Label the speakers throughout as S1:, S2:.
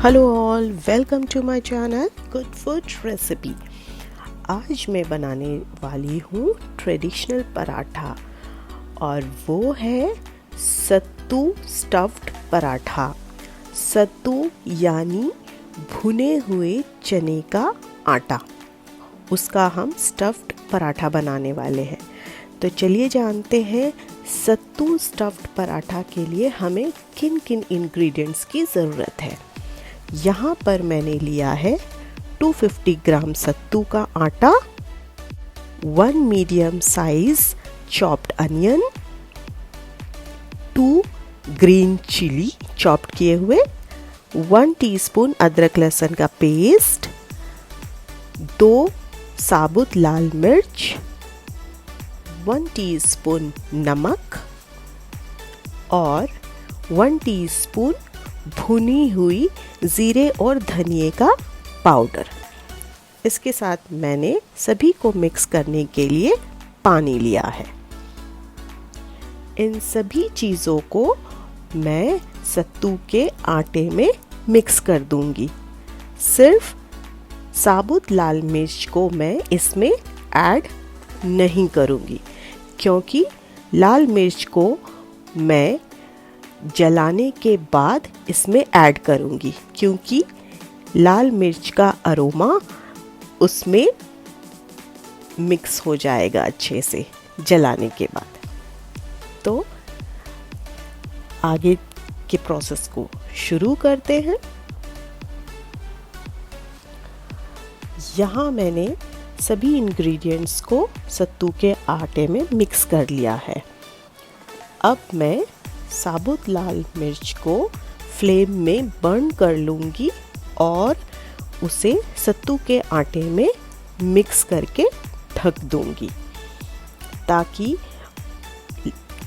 S1: Hello all, welcome to my channel good food recipe. आज मैं बनाने वाली हूँ ट्रेडिशनल पराठा और वो है सत्तू स्टफ्ड पराठा। सत्तू यानी भुने हुए चने का आटा, उसका हम स्टफ्ड पराठा बनाने वाले हैं। तो चलिए जानते हैं सत्तू स्टफ्ड पराठा के लिए हमें किन किन इंग्रेडिएंट्स की ज़रूरत है। यहाँ पर मैंने लिया है 250 ग्राम सत्तू का आटा, 1 medium size chopped onion, 2 green chilli chopped किए हुए, 1 टीस्पून अदरक लहसुन का पेस्ट, 2 साबुत लाल मिर्च, 1 टीस्पून नमक और 1 टीस्पून भुनी हुई जीरे और धनिए का पाउडर। इसके साथ मैंने सभी को मिक्स करने के लिए पानी लिया है। इन सभी चीज़ों को मैं सत्तू के आटे में मिक्स कर दूंगी। सिर्फ साबुत लाल मिर्च को मैं इसमें ऐड नहीं करूंगी, क्योंकि लाल मिर्च को मैं जलाने के बाद इसमें ऐड करूंगी, क्योंकि लाल मिर्च का अरोमा उसमें मिक्स हो जाएगा अच्छे से जलाने के बाद। तो आगे के प्रोसेस को शुरू करते हैं। यहाँ मैंने सभी इंग्रेडिएंट्स को सत्तू के आटे में मिक्स कर लिया है। अब मैं साबुत लाल मिर्च को फ्लेम में बर्न कर लूँगी और उसे सत्तू के आटे में मिक्स करके ढक दूँगी, ताकि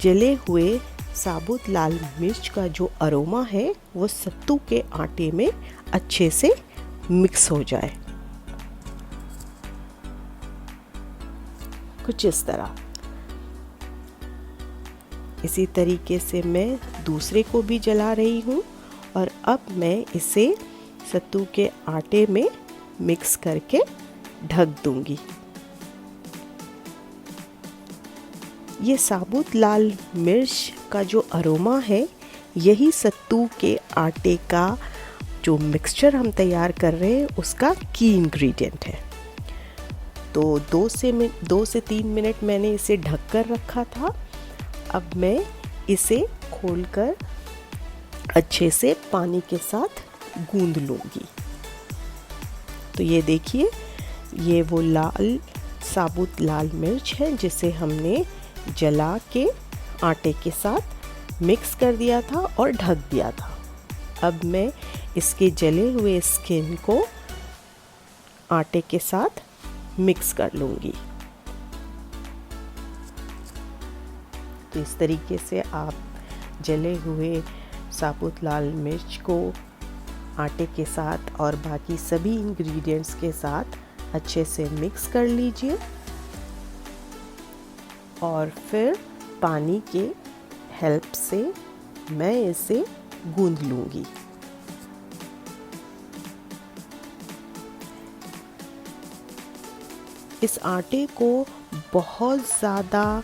S1: जले हुए साबुत लाल मिर्च का जो अरोमा है वो सत्तू के आटे में अच्छे से मिक्स हो जाए। कुछ इस तरह। इसी तरीके से मैं दूसरे को भी जला रही हूँ और अब मैं इसे सत्तू के आटे में मिक्स करके ढक दूंगी। ये साबुत लाल मिर्च का जो अरोमा है, यही सत्तू के आटे का जो मिक्सचर हम तैयार कर रहे हैं उसका की इंग्रेडिएंट है। तो 2 से 3 मिनट मैंने इसे ढक कर रखा था। अब मैं इसे खोलकर अच्छे से पानी के साथ गूंद लूँगी। तो ये देखिए, ये वो साबुत लाल मिर्च है जिसे हमने जला के आटे के साथ मिक्स कर दिया था और ढक दिया था। अब मैं इसके जले हुए स्किन को आटे के साथ मिक्स कर लूँगी। तो इस तरीके से आप जले हुए साबुत लाल मिर्च को आटे के साथ और बाकी सभी इंग्रेडिएंट्स के साथ अच्छे से मिक्स कर लीजिए और फिर पानी के हेल्प से मैं इसे गूंद लूँगी। इस आटे को बहुत ज़्यादा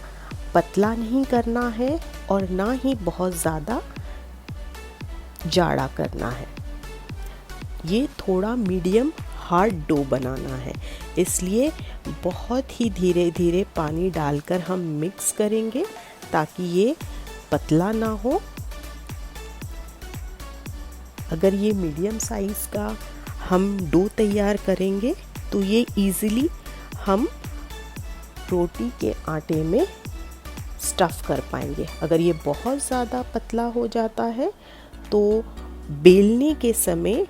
S1: पतला नहीं करना है और ना ही बहुत ज़्यादा जाड़ा करना है। ये थोड़ा मीडियम हार्ड डो बनाना है, इसलिए बहुत ही धीरे धीरे पानी डालकर हम मिक्स करेंगे ताकि ये पतला ना हो। अगर ये मीडियम साइज़ का हम डो तैयार करेंगे तो ये इजीली हम रोटी के आटे में स्टफ़ कर पाएंगे। अगर ये बहुत ज़्यादा पतला हो जाता है तो बेलने के समय,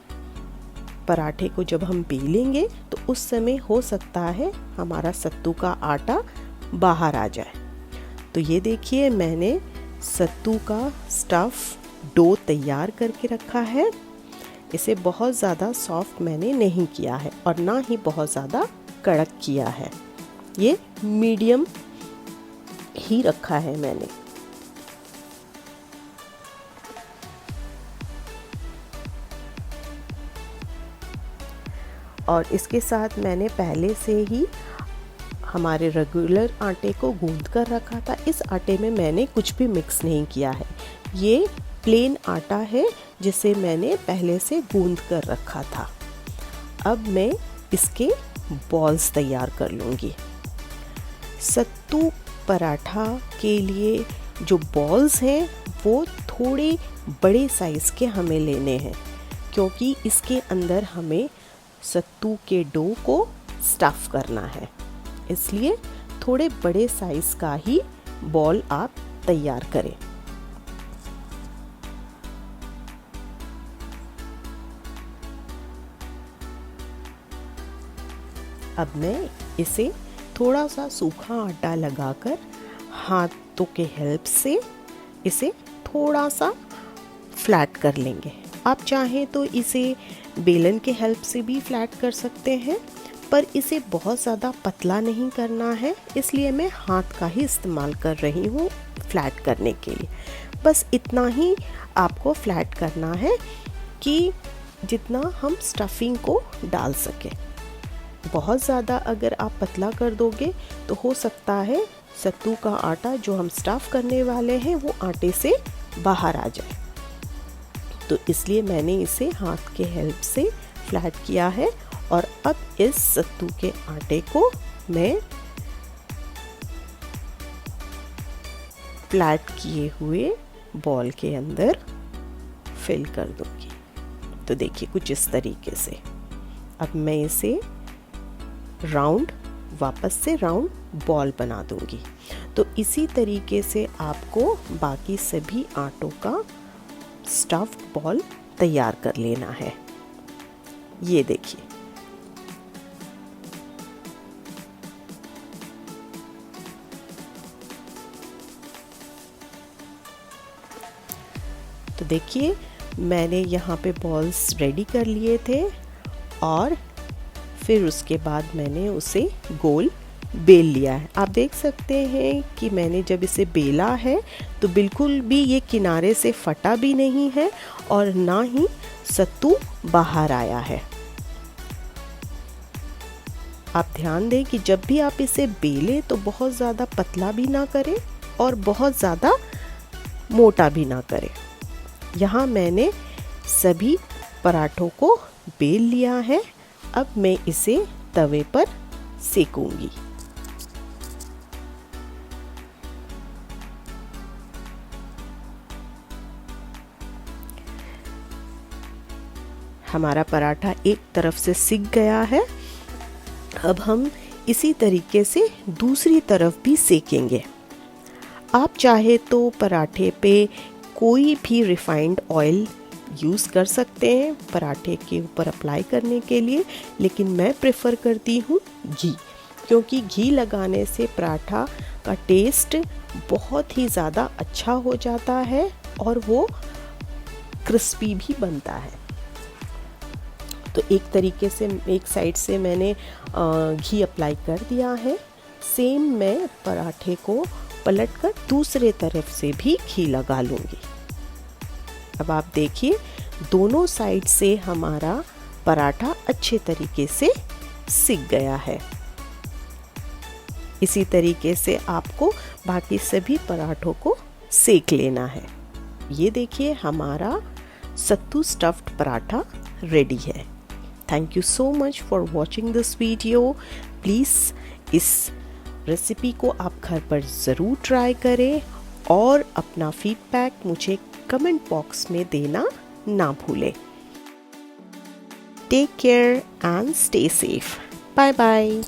S1: पराठे को जब हम बेलेंगे तो उस समय हो सकता है हमारा सत्तू का आटा बाहर आ जाए। तो ये देखिए, मैंने सत्तू का स्टफ़ डो तैयार करके रखा है। इसे बहुत ज़्यादा सॉफ्ट मैंने नहीं किया है और ना ही बहुत ज़्यादा कड़क किया है। ये मीडियम ही रखा है मैंने। और इसके साथ मैंने पहले से ही हमारे रेगुलर आटे को गूंद कर रखा था। इस आटे में मैंने कुछ भी मिक्स नहीं किया है, ये प्लेन आटा है जिसे मैंने पहले से गूंद कर रखा था। अब मैं इसके बॉल्स तैयार कर लूँगी। सत्तू पराठा के लिए जो बॉल्स हैं वो थोड़े बड़े साइज़ के हमें लेने हैं, क्योंकि इसके अंदर हमें सत्तू के डो को स्टफ़ करना है, इसलिए थोड़े बड़े साइज़ का ही बॉल आप तैयार करें। अब मैं इसे थोड़ा सा सूखा आटा लगाकर हाथों के हेल्प से इसे थोड़ा सा फ्लैट कर लेंगे। आप चाहें तो इसे बेलन के हेल्प से भी फ्लैट कर सकते हैं, पर इसे बहुत ज़्यादा पतला नहीं करना है, इसलिए मैं हाथ का ही इस्तेमाल कर रही हूँ फ्लैट करने के लिए। बस इतना ही आपको फ्लैट करना है कि जितना हम स्टफिंग को डाल सकें। बहुत ज़्यादा अगर आप पतला कर दोगे तो हो सकता है सत्तू का आटा जो हम स्टफ़ करने वाले हैं वो आटे से बाहर आ जाए, तो इसलिए मैंने इसे हाथ के हेल्प से फ्लैट किया है। और अब इस सत्तू के आटे को मैं फ्लैट किए हुए बॉल के अंदर फिल कर दूंगी। तो देखिए कुछ इस तरीके से। अब मैं इसे वापस से राउंड बॉल बना दूंगी। तो इसी तरीके से आपको बाकी सभी आटों का स्टफ्ड बॉल तैयार कर लेना है। ये देखिए, तो देखिए मैंने यहाँ पे बॉल्स रेडी कर लिए थे और फिर उसके बाद मैंने उसे गोल बेल लिया है। आप देख सकते हैं कि मैंने जब इसे बेला है तो बिल्कुल भी ये किनारे से फटा भी नहीं है और ना ही सत्तू बाहर आया है। आप ध्यान दें कि जब भी आप इसे बेलें तो बहुत ज़्यादा पतला भी ना करें और बहुत ज़्यादा मोटा भी ना करें। यहाँ मैंने सभी पराठों को बेल लिया है। अब मैं इसे तवे पर सेकूंगी। हमारा पराठा एक तरफ से सिक गया है। अब हम इसी तरीके से दूसरी तरफ भी सेकेंगे। आप चाहे तो पराठे पे कोई भी रिफाइंड ऑयल यूज़ कर सकते हैं पराठे के ऊपर अप्लाई करने के लिए, लेकिन मैं प्रेफर करती हूँ घी, क्योंकि घी लगाने से पराठा का टेस्ट बहुत ही ज़्यादा अच्छा हो जाता है और वो क्रिस्पी भी बनता है। तो एक तरीके से एक साइड से मैंने घी अप्लाई कर दिया है। सेम मैं पराठे को पलटकर दूसरे तरफ से भी घी लगा लूँगी। अब आप देखिए दोनों साइड से हमारा पराठा अच्छे तरीके से सिक गया है। इसी तरीके से आपको बाकी सभी पराठों को सेक लेना है। ये देखिए हमारा सत्तू स्टफ्ड पराठा रेडी है। Thank you so much for watching this video. Please इस रेसिपी को आप घर पर ज़रूर ट्राई करें और अपना फीडबैक मुझे कमेंट बॉक्स में देना ना भूलें। Take care and stay safe. Bye bye.